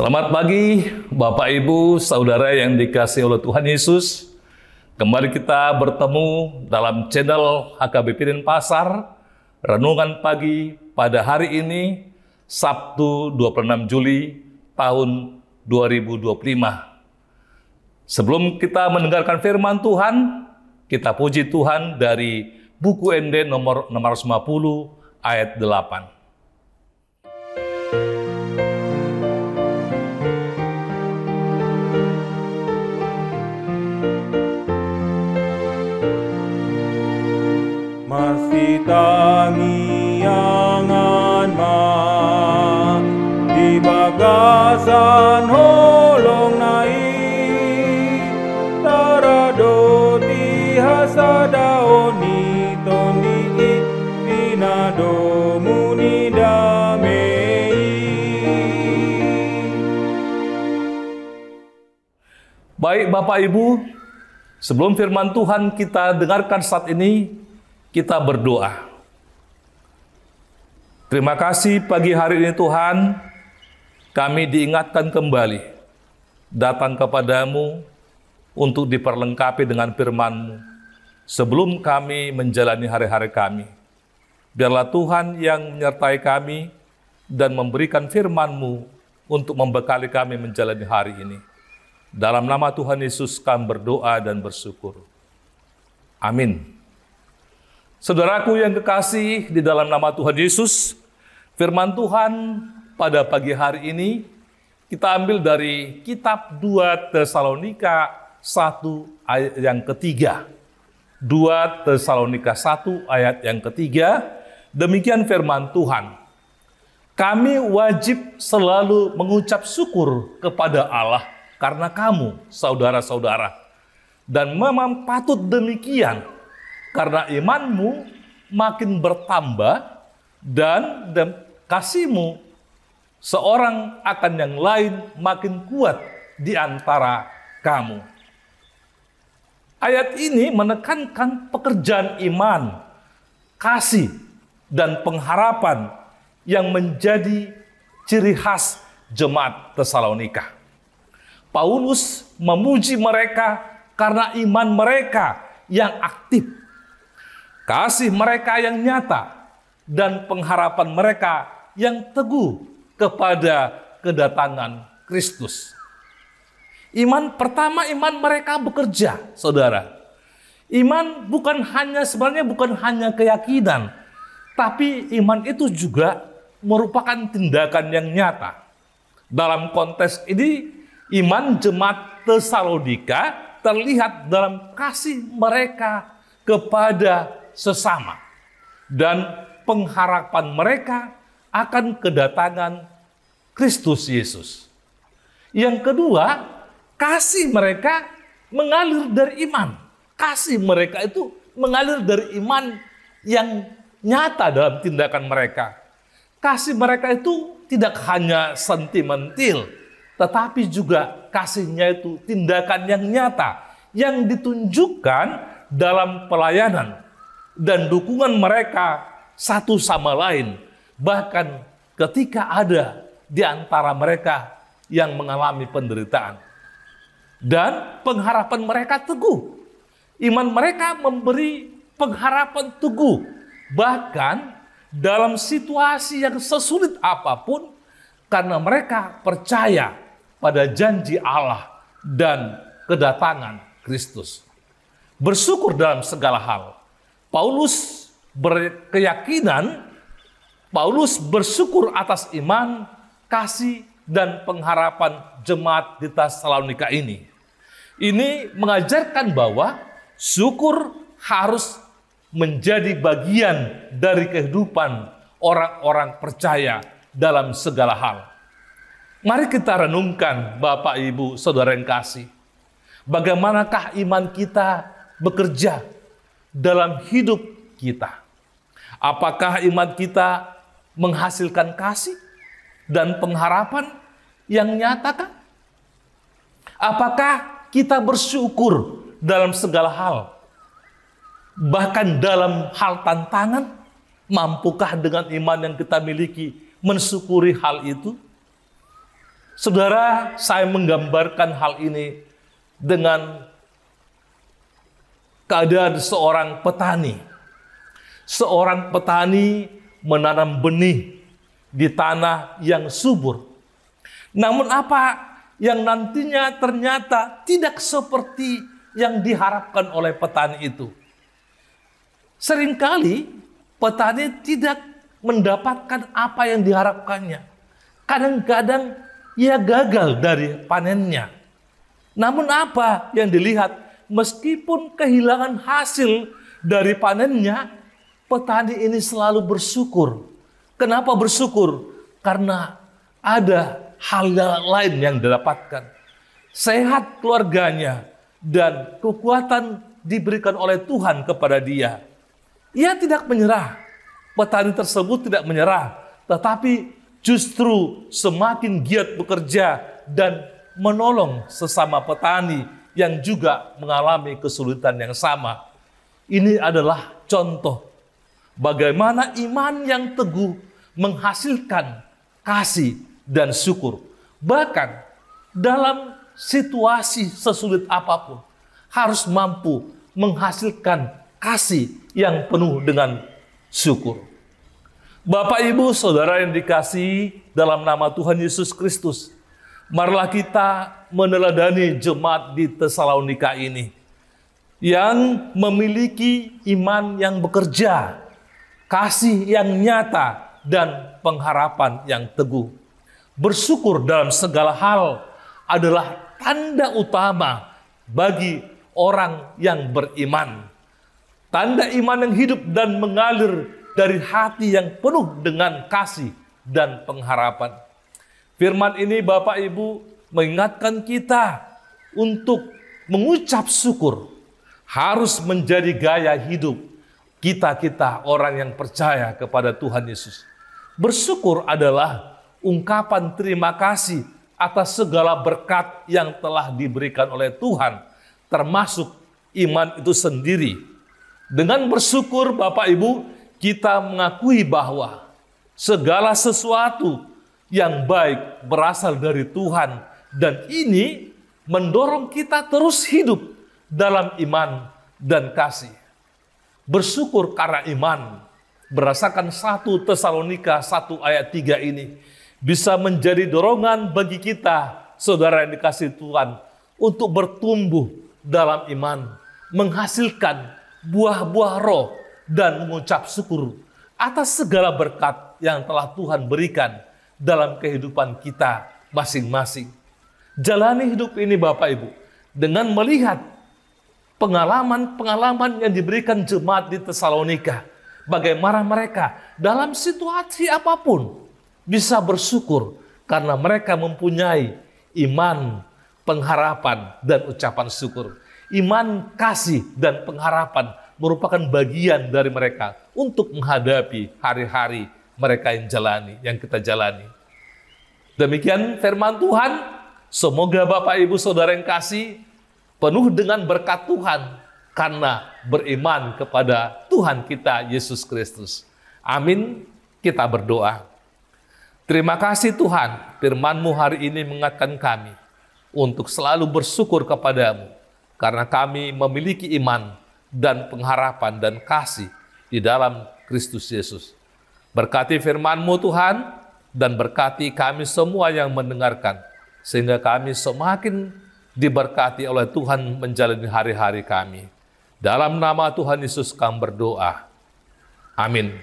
Selamat pagi, Bapak, Ibu, Saudara yang dikasihi oleh Tuhan Yesus. Kembali kita bertemu dalam channel HKBP Denpasar, Renungan Pagi pada hari ini, Sabtu 26 Juli tahun 2025. Sebelum kita mendengarkan firman Tuhan, kita puji Tuhan dari buku ND nomor 650 ayat 8. Masih tangiangan ma di bagasan holong nai tarado di hasadaoni tondi pinado muni damei. Baik Bapak Ibu, sebelum firman Tuhan kita dengarkan saat ini, kita berdoa. Terima kasih pagi hari ini Tuhan, kami diingatkan kembali datang kepadamu untuk diperlengkapi dengan firman-Mu sebelum kami menjalani hari-hari kami. Biarlah Tuhan yang menyertai kami dan memberikan firman-Mu untuk membekali kami menjalani hari ini. Dalam nama Tuhan Yesus kami berdoa dan bersyukur. Amin. Saudaraku yang kekasih di dalam nama Tuhan Yesus, firman Tuhan pada pagi hari ini kita ambil dari kitab 2 Tesalonika 1 ayat yang ketiga. 2 Tesalonika 1 ayat yang ketiga, demikian firman Tuhan. Kami wajib selalu mengucap syukur kepada Allah karena kamu, saudara-saudara. Dan memang patut demikian, karena imanmu makin bertambah dan kasihmu seorang akan yang lain makin kuat di antara kamu. Ayat ini menekankan pekerjaan iman, kasih, dan pengharapan yang menjadi ciri khas jemaat Tesalonika. Paulus memuji mereka karena iman mereka yang aktif, kasih mereka yang nyata, dan pengharapan mereka yang teguh kepada kedatangan Kristus. Pertama, iman mereka bekerja, saudara. Iman sebenarnya bukan hanya keyakinan, tapi iman itu juga merupakan tindakan yang nyata. Dalam konteks ini, iman jemaat Tesalonika terlihat dalam kasih mereka kepada sesama dan pengharapan mereka akan kedatangan Kristus Yesus. Yang kedua, kasih mereka mengalir dari iman. Kasih mereka itu mengalir dari iman yang nyata dalam tindakan mereka. Kasih mereka itu tidak hanya sentimental, tetapi juga kasihnya itu tindakan yang nyata yang ditunjukkan dalam pelayanan dan dukungan mereka satu sama lain, bahkan ketika ada di antara mereka yang mengalami penderitaan. Dan pengharapan mereka teguh. Iman mereka memberi pengharapan teguh, bahkan dalam situasi yang sesulit apapun, karena mereka percaya pada janji Allah dan kedatangan Kristus. Bersyukur dalam segala hal. Paulus bersyukur atas iman, kasih, dan pengharapan jemaat di Tesalonika ini. Ini mengajarkan bahwa syukur harus menjadi bagian dari kehidupan orang-orang percaya dalam segala hal. Mari kita renungkan, Bapak, Ibu, Saudara yang kasih. Bagaimanakah iman kita bekerja dalam hidup kita? Apakah iman kita menghasilkan kasih dan pengharapan yang nyata? Apakah kita bersyukur dalam segala hal? Bahkan dalam hal tantangan, mampukah dengan iman yang kita miliki mensyukuri hal itu? Saudara, saya menggambarkan hal ini dengan keadaan seorang petani. Seorang petani menanam benih di tanah yang subur. Namun apa yang nantinya ternyata tidak seperti yang diharapkan oleh petani itu. Seringkali petani tidak mendapatkan apa yang diharapkannya. Kadang-kadang ia gagal dari panennya. Namun apa yang dilihat? Meskipun kehilangan hasil dari panennya, petani ini selalu bersyukur. Kenapa bersyukur? Karena ada hal lain yang didapatkan. Sehat keluarganya dan kekuatan diberikan oleh Tuhan kepada dia. Ia tidak menyerah. Petani tersebut tidak menyerah, tetapi justru semakin giat bekerja dan menolong sesama petani yang juga mengalami kesulitan yang sama. Ini adalah contoh bagaimana iman yang teguh menghasilkan kasih dan syukur. Bahkan dalam situasi sesulit apapun, harus mampu menghasilkan kasih yang penuh dengan syukur. Bapak, Ibu, Saudara yang dikasihi dalam nama Tuhan Yesus Kristus, marilah kita meneladani jemaat di Tesalonika ini yang memiliki iman yang bekerja, kasih yang nyata, dan pengharapan yang teguh. Bersyukur dalam segala hal adalah tanda utama bagi orang yang beriman. Tanda iman yang hidup dan mengalir dari hati yang penuh dengan kasih dan pengharapan. Firman ini Bapak Ibu mengingatkan kita untuk mengucap syukur harus menjadi gaya hidup kita orang yang percaya kepada Tuhan Yesus. Bersyukur adalah ungkapan terima kasih atas segala berkat yang telah diberikan oleh Tuhan, termasuk iman itu sendiri. Dengan bersyukur Bapak Ibu, kita mengakui bahwa segala sesuatu yang baik berasal dari Tuhan, dan ini mendorong kita terus hidup dalam iman dan kasih. Bersyukur karena iman, berdasarkan 1 Tesalonika 1 ayat 3 ini, bisa menjadi dorongan bagi kita, saudara yang dikasihi Tuhan, untuk bertumbuh dalam iman, menghasilkan buah-buah roh, dan mengucap syukur atas segala berkat yang telah Tuhan berikan dalam kehidupan kita masing-masing. Jalani hidup ini Bapak Ibu dengan melihat pengalaman-pengalaman yang diberikan jemaat di Tesalonika. Bagaimana mereka dalam situasi apapun bisa bersyukur karena mereka mempunyai iman, pengharapan, dan ucapan syukur. Iman, kasih, dan pengharapan merupakan bagian dari mereka untuk menghadapi hari-hari mereka yang kita jalani. Demikian firman Tuhan. Semoga Bapak Ibu Saudara yang kasih penuh dengan berkat Tuhan karena beriman kepada Tuhan kita Yesus Kristus. Amin. Kita berdoa. Terima kasih Tuhan, firman-Mu hari ini mengingatkan kami untuk selalu bersyukur kepadamu karena kami memiliki iman dan pengharapan dan kasih di dalam Kristus Yesus. Berkati firman-Mu Tuhan, dan berkati kami semua yang mendengarkan, sehingga kami semakin diberkati oleh Tuhan menjalani hari-hari kami. Dalam nama Tuhan Yesus kami berdoa. Amin.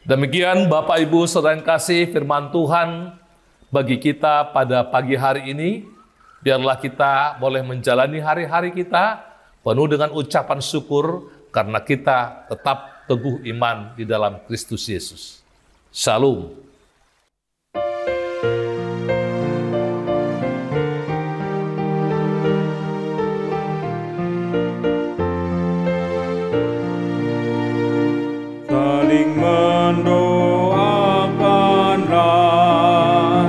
Demikian Bapak Ibu Saudara yang kasih firman Tuhan bagi kita pada pagi hari ini. Biarlah kita boleh menjalani hari-hari kita penuh dengan ucapan syukur karena kita tetap teguh iman di dalam Kristus Yesus. Shalom. Saling mendoakanlah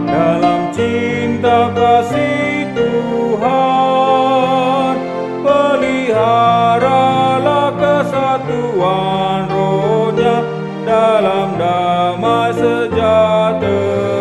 dalam cinta kasih Tuhan. Peliharalah kesatuan rohnya dalam damai sejahtera.